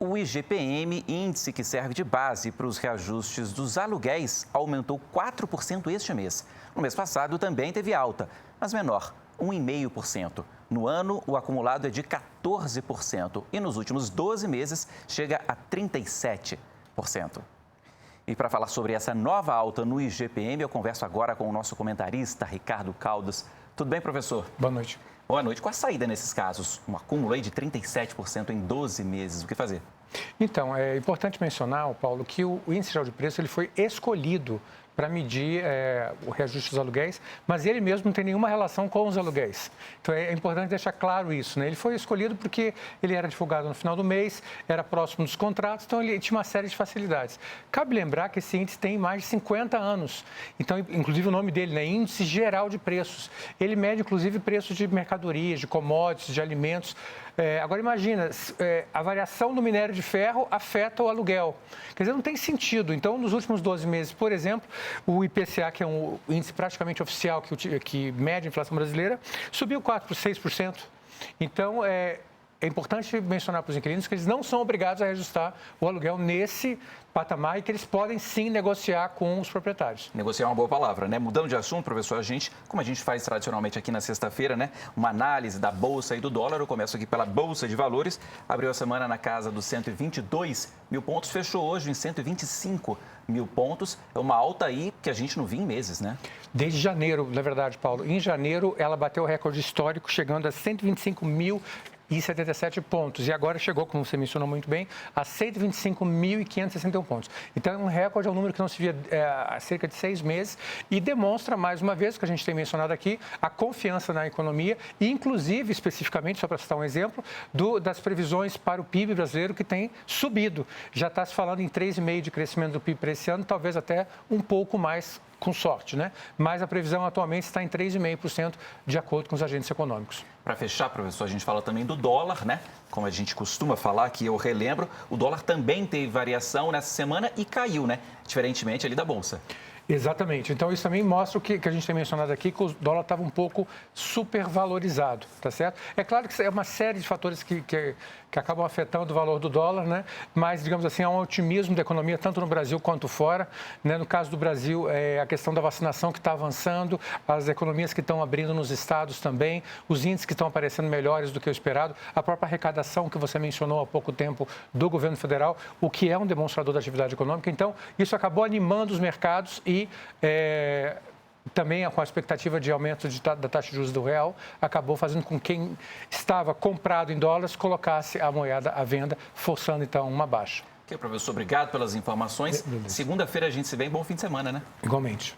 O IGPM, índice que serve de base para os reajustes dos aluguéis, aumentou 4% este mês. No mês passado também teve alta, mas menor, 1,5%. No ano, o acumulado é de 14% e nos últimos 12 meses chega a 37%. E para falar sobre essa nova alta no IGPM, eu converso agora com o nosso comentarista, Ricardo Caldas. Tudo bem, professor? Boa noite. Boa noite. Qual a saída nesses casos? Um acúmulo aí de 37% em 12 meses. O que fazer? Então, é importante mencionar, Paulo, que o índice geral de preço ele foi escolhido para medir o reajuste dos aluguéis, mas ele mesmo não tem nenhuma relação com os aluguéis. Então, é importante deixar claro isso, né? Ele foi escolhido porque ele era divulgado no final do mês, era próximo dos contratos, então ele tinha uma série de facilidades. Cabe lembrar que esse índice tem mais de 50 anos, então, inclusive o nome dele, né? Índice Geral de Preços. Ele mede, inclusive, preços de mercadorias, de commodities, de alimentos. Agora, imagina, a variação do minério de ferro afeta o aluguel. Quer dizer, não tem sentido. Então, nos últimos 12 meses, por exemplo, o IPCA, que é um índice praticamente oficial que mede a inflação brasileira, subiu 6%. Então, é importante mencionar para os inquilinos que eles não são obrigados a reajustar o aluguel nesse patamar e que eles podem sim negociar com os proprietários. Negociar é uma boa palavra, né? Mudando de assunto, professor, como a gente faz tradicionalmente aqui na sexta-feira, né? Uma análise da Bolsa e do dólar. Eu começo aqui pela Bolsa de Valores. Abriu a semana na casa dos 122 mil pontos, fechou hoje em 125 mil pontos. É uma alta aí que a gente não via em meses, né? Desde janeiro, na verdade, Paulo. Em janeiro, ela bateu o recorde histórico, chegando a 125.077 pontos. E agora chegou, como você mencionou muito bem, a 125.561 pontos. Então, é um recorde, é um número que não se via há cerca de 6 meses e demonstra, mais uma vez, o que a gente tem mencionado aqui, a confiança na economia e, inclusive, especificamente, só para citar um exemplo, das previsões para o PIB brasileiro, que tem subido. Já está se falando em 3,5% de crescimento do PIB para esse ano, talvez até um pouco mais, com sorte, né? Mas a previsão atualmente está em 3,5%, de acordo com os agentes econômicos. Para fechar, professor, a gente fala também do dólar, né? Como a gente costuma falar aqui, eu relembro, o dólar também teve variação nessa semana e caiu, né? Diferentemente ali da Bolsa. Exatamente. Então, isso também mostra o que a gente tem mencionado aqui, que o dólar estava um pouco supervalorizado, tá certo? É claro que é uma série de fatores que acabam afetando o valor do dólar, né? Mas, digamos assim, há um otimismo da economia, tanto no Brasil quanto fora, né? No caso do Brasil, a questão da vacinação que está avançando, as economias que estão abrindo nos estados também, os índices que estão aparecendo melhores do que o esperado, a própria arrecadação que você mencionou há pouco tempo do governo federal, o que é um demonstrador da atividade econômica. Então, isso acabou animando os mercados e também com a expectativa de aumento da taxa de juros do real, acabou fazendo com que quem estava comprado em dólares colocasse a moeda à venda, forçando então uma baixa. Ok, professor, obrigado pelas informações. Segunda-feira a gente se vê. Bom fim de semana, né? Igualmente.